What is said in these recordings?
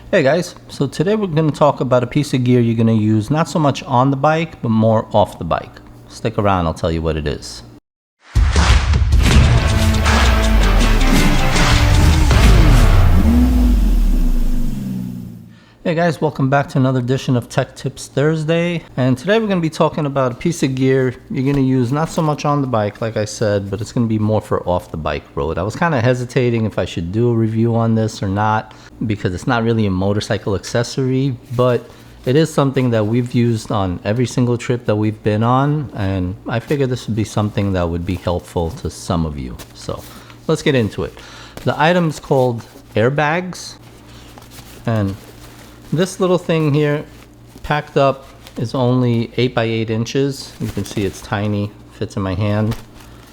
Hey guys, so today we're going to talk about a piece of gear you're going to use not so much on the bike, but more off the bike. Stick around, I'll tell you what it is. Hey guys, welcome back to another edition of Tech Tips Thursday. And today we're going to be talking about a piece of gear you're going to use not so much on the bike, like I said, but it's going to be more for off the bike road. I was kind of hesitating if I should do a review on this or not, because it's not really a motorcycle accessory, but it is something that we've used on every single trip that we've been on, and I figured this would be something that would be helpful to some of you. So let's get into it. The item is called airbags, and this little thing here, packed up, is only 8 by 8 inches. You can see it's tiny, fits in my hand.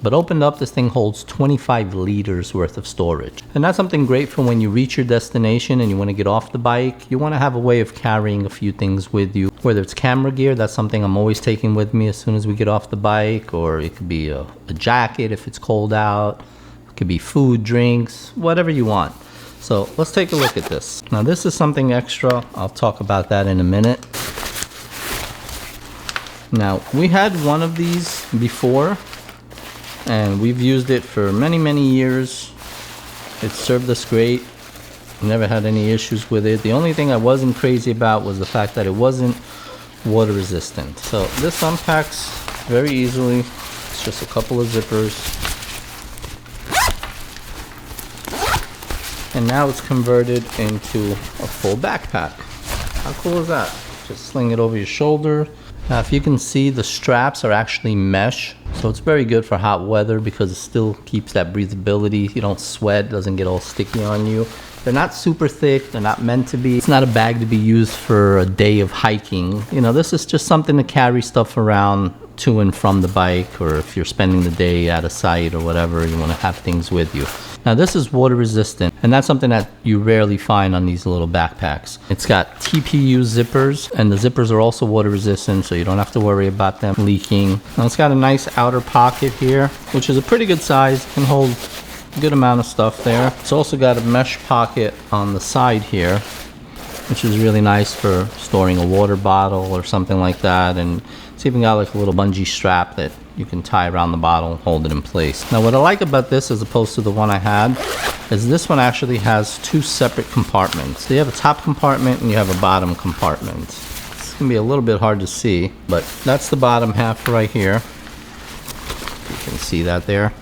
But opened up, this thing holds 25 liters worth of storage. And that's something great for when you reach your destination and you want to get off the bike. You want to have a way of carrying a few things with you. Whether it's camera gear, that's something I'm always taking with me as soon as we get off the bike. Or it could be a jacket if it's cold out. It could be food, drinks, whatever you want. So let's take a look at this. Now this is something extra. I'll talk about that in a minute. Now we had one of these before and we've used it for many years. It served us great. Never had any issues with it. The only thing I wasn't crazy about was the fact that it wasn't water resistant. So this unpacks very easily. It's just a couple of zippers. And now it's converted into a full backpack. How cool is that? Just sling it over your shoulder. Now if you can see, the straps are actually mesh, so it's very good for hot weather because it still keeps that breathability. You don't sweat, doesn't get all sticky on you. They're not super thick, they're not meant to be. It's not a bag to be used for a day of hiking. You know, this is just something to carry stuff around to and from the bike, or if you're spending the day at a site or whatever, you want to have things with you. Now this is water resistant, and that's something that you rarely find on these little backpacks. It's got TPU zippers, and the zippers are also water resistant, so you don't have to worry about them leaking. Now it's got a nice outer pocket here, which is a pretty good size. It can hold a good amount of stuff there. It's also got a mesh pocket on the side here, which is really nice for storing a water bottle or something like that. And it's even got like a little bungee strap that you can tie around the bottle and hold it in place. Now what I like about this as opposed to the one I had is this one actually has two separate compartments. So you have a top compartment and you have a bottom compartment. It's gonna be a little bit hard to see, but that's the bottom half right here. You can see that there.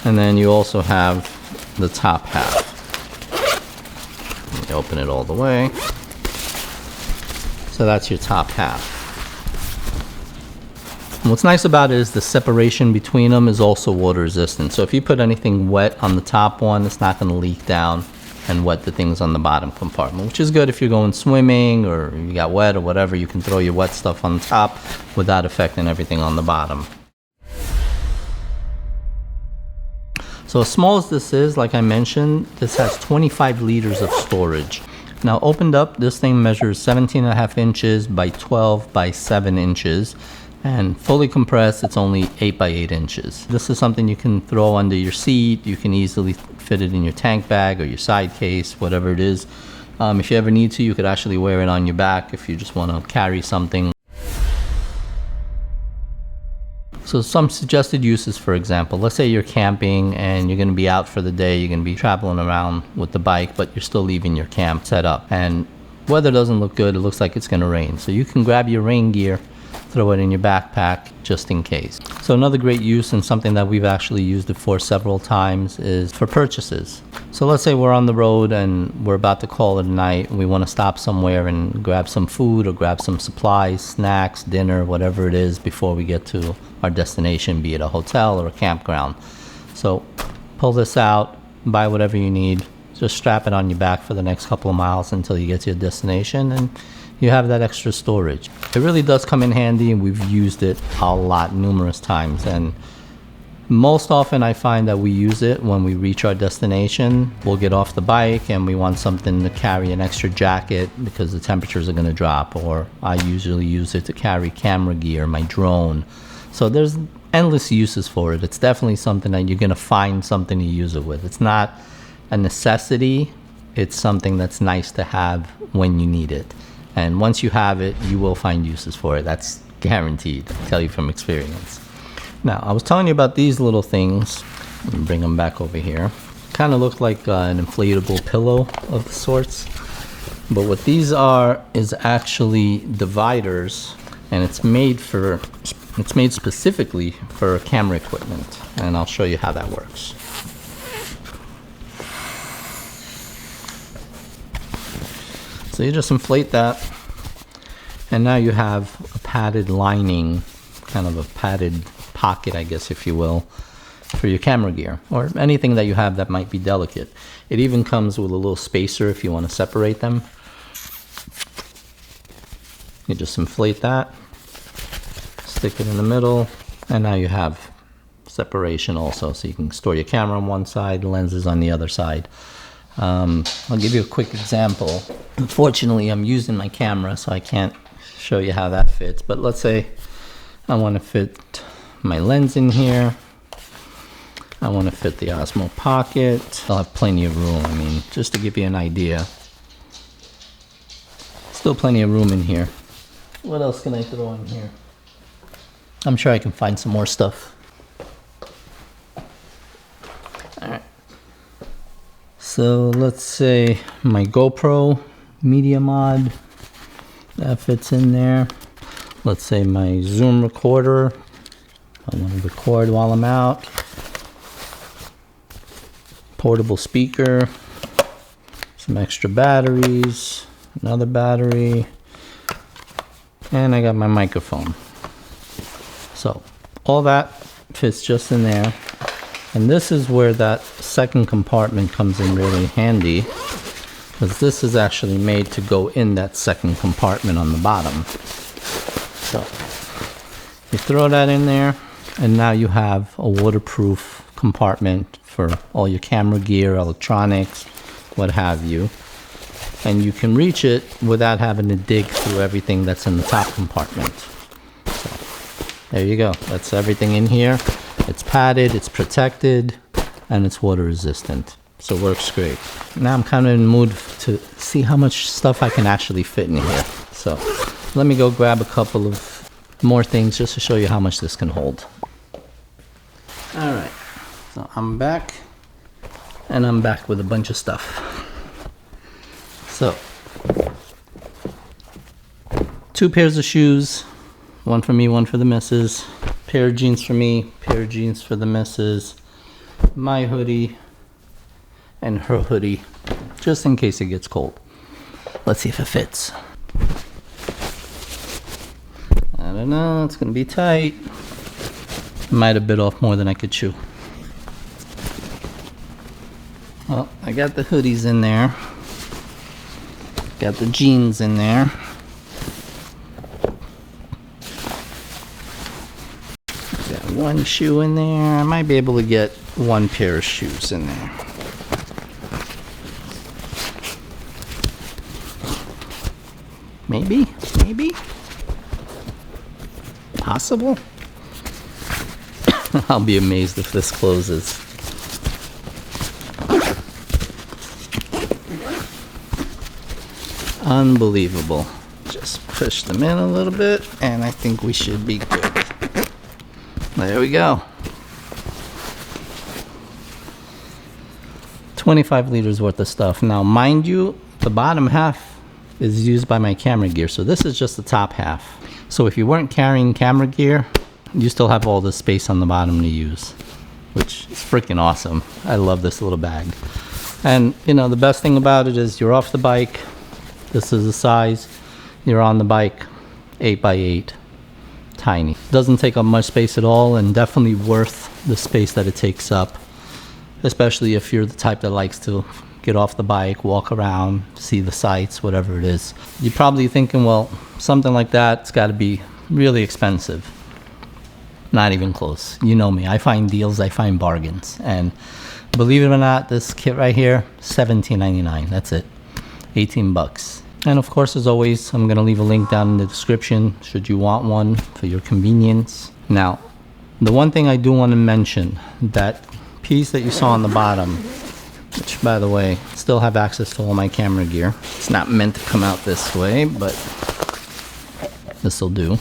And then you also have the top half. Let me open it all the way. So that's your top half. And what's nice about it is the separation between them is also water resistant. So if you put anything wet on the top one, it's not going to leak down and wet the things on the bottom compartment, which is good if you're going swimming or you got wet or whatever. You can throw your wet stuff on the top without affecting everything on the bottom. So as small as this is, like I mentioned, this has 25 liters of storage. Now opened up, this thing measures 17.5 inches by 12 by 7 inches. And fully compressed, it's only 8 by 8 inches. This is something you can throw under your seat. You can easily fit it in your tank bag or your side case, whatever it is. If you ever need to, you could actually wear it on your back if you just want to carry something. So some suggested uses, for example, let's say you're camping and you're going to be out for the day. You're going to be traveling around with the bike, but you're still leaving your camp set up. And weather doesn't look good. It looks like it's going to rain. So you can grab your rain gear, throw it in your backpack just in case. So another great use, and something that we've actually used it for several times, is for purchases. So let's say we're on the road and we're about to call it a night and we want to stop somewhere and grab some food or grab some supplies, snacks, dinner, whatever it is before we get to our destination, be it a hotel or a campground. So pull this out, buy whatever you need, just strap it on your back for the next couple of miles until you get to your destination, and you have that extra storage. It really does come in handy, and we've used it a lot, numerous times. And most often I find that we use it when we reach our destination. We'll get off the bike and we want something to carry, an extra jacket because the temperatures are going to drop, or I usually use it to carry camera gear, my drone. So there's endless uses for it. It's definitely something that you're going to find something to use it with. It's not a necessity, it's something that's nice to have when you need it. And once you have it, you will find uses for it. That's guaranteed, I tell you from experience. Now, I was telling you about these little things. Let me bring them back over here. Kind of look like an inflatable pillow of sorts. But what these are is actually dividers, and it's made specifically for camera equipment. And I'll show you how that works. So you just inflate that, and now you have a padded lining, kind of a padded pocket, I guess, if you will, for your camera gear or anything that you have that might be delicate. It even comes with a little spacer if you want to separate them. You just inflate that, stick it in the middle, and now you have separation also, so you can store your camera on one side, lenses on the other side. I'll give you a quick example. Unfortunately, I'm using my camera, so I can't show you how that fits. But let's say I want to fit my lens in here. I want to fit the Osmo Pocket. I'll have plenty of room. I mean, just to give you an idea. Still plenty of room in here. What else can I throw in here? I'm sure I can find some more stuff. All right. So let's say my GoPro Media Mod, that fits in there. Let's say my Zoom recorder, I want to record while I'm out. Portable speaker, some extra batteries, another battery, and I got my microphone. So all that fits just in there. And this is where that second compartment comes in really handy, because this is actually made to go in that second compartment on the bottom. So you throw that in there, and now you have a waterproof compartment for all your camera gear, electronics, what have you. And you can reach it without having to dig through everything that's in the top compartment. So there you go. That's everything in here. It's padded, it's protected, and it's water resistant. So it works great. Now I'm kind of in the mood to see how much stuff I can actually fit in here. So let me go grab a couple of more things just to show you how much this can hold. All right, so I'm back, and I'm back with a bunch of stuff. So 2 pairs of shoes, one for me, one for the missus. Pair of jeans for me, pair of jeans for the missus, my hoodie, and her hoodie, just in case it gets cold. Let's see if it fits. I don't know, it's gonna be tight. Might have bit off more than I could chew. Well, I got the hoodies in there. Got the jeans in there. One shoe in there. I might be able to get 1 pair of shoes in there. Maybe, possible. I'll be amazed if this closes. Unbelievable. Just push them in a little bit, and I think we should be good. There we go. 25 liters worth of stuff. Now, mind you, the bottom half is used by my camera gear, so this is just the top half. So if you weren't carrying camera gear, you still have all this space on the bottom to use, which is freaking awesome. I love this little bag. And you know, the best thing about it is you're off the bike. This is the size. You're on the bike, 8x8. Tiny. Doesn't take up much space at all, and definitely worth the space that it takes up, especially if you're the type that likes to get off the bike, walk around, see the sights, whatever it is. You're probably thinking, well, something like that's got to be really expensive. Not even close. You know me, I find deals, I find bargains, and believe it or not, this kit right here, $17.99. That's it. 18 bucks. And of course, as always, I'm going to leave a link down in the description should you want one for your convenience. Now, the one thing I do want to mention, that piece that you saw on the bottom, which, by the way, still have access to all my camera gear. It's not meant to come out this way, but this will do.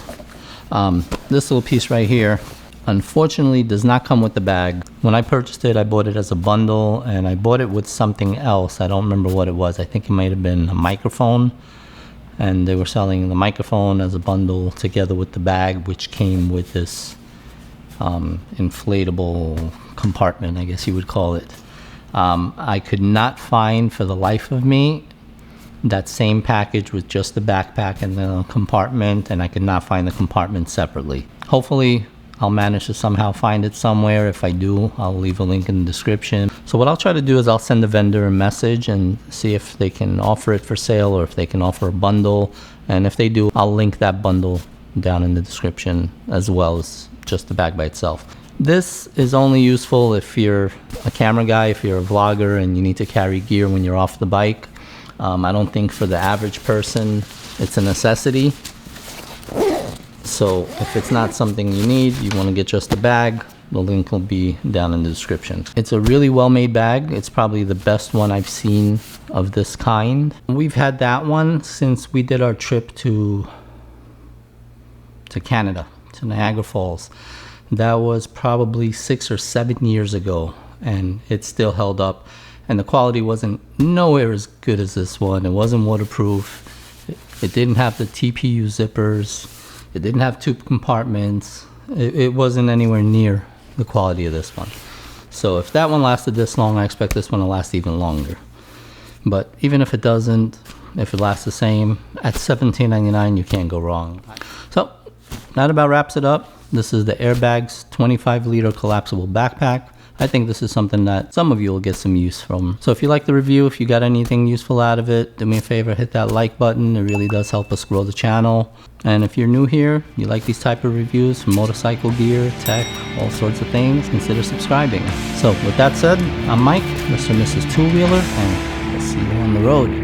This little piece right here, unfortunately, does not come with the bag. When I purchased it, I bought it as a bundle, and I bought it with something else. I don't remember what it was. I think it might have been a microphone, and they were selling the microphone as a bundle together with the bag, which came with this inflatable compartment, I guess you would call it. I could not find for the life of me that same package with just the backpack and the compartment, and I could not find the compartment separately. Hopefully I'll manage to somehow find it somewhere. If I do, I'll leave a link in the description. So what I'll try to do is I'll send the vendor a message and see if they can offer it for sale or if they can offer a bundle. And if they do, I'll link that bundle down in the description as well as just the bag by itself. This is only useful if you're a camera guy, if you're a vlogger and you need to carry gear when you're off the bike. I don't think for the average person it's a necessity. So if it's not something you need, you want to get just a bag, the link will be down in the description. It's a really well-made bag. It's probably the best one I've seen of this kind. We've had that one since we did our trip to Canada, to Niagara Falls. That was probably 6 or 7 years ago, and it still held up. And the quality wasn't nowhere as good as this one. It wasn't waterproof. It didn't have the TPU zippers. It didn't have two compartments. It wasn't anywhere near the quality of this one. So if that one lasted this long, I expect this one to last even longer. But even if it doesn't, if it lasts the same, at $17.99, you can't go wrong. So that about wraps it up. This is the Airbags 25-liter collapsible backpack. I think this is something that some of you will get some use from. So if you like the review, if you got anything useful out of it, do me a favor, hit that like button. It really does help us grow the channel. And if you're new here, you like these type of reviews for motorcycle gear, tech, all sorts of things, consider subscribing. So with that said, I'm Mike, Mr. and Mrs. Two Wheeler, and we'll see you on the road.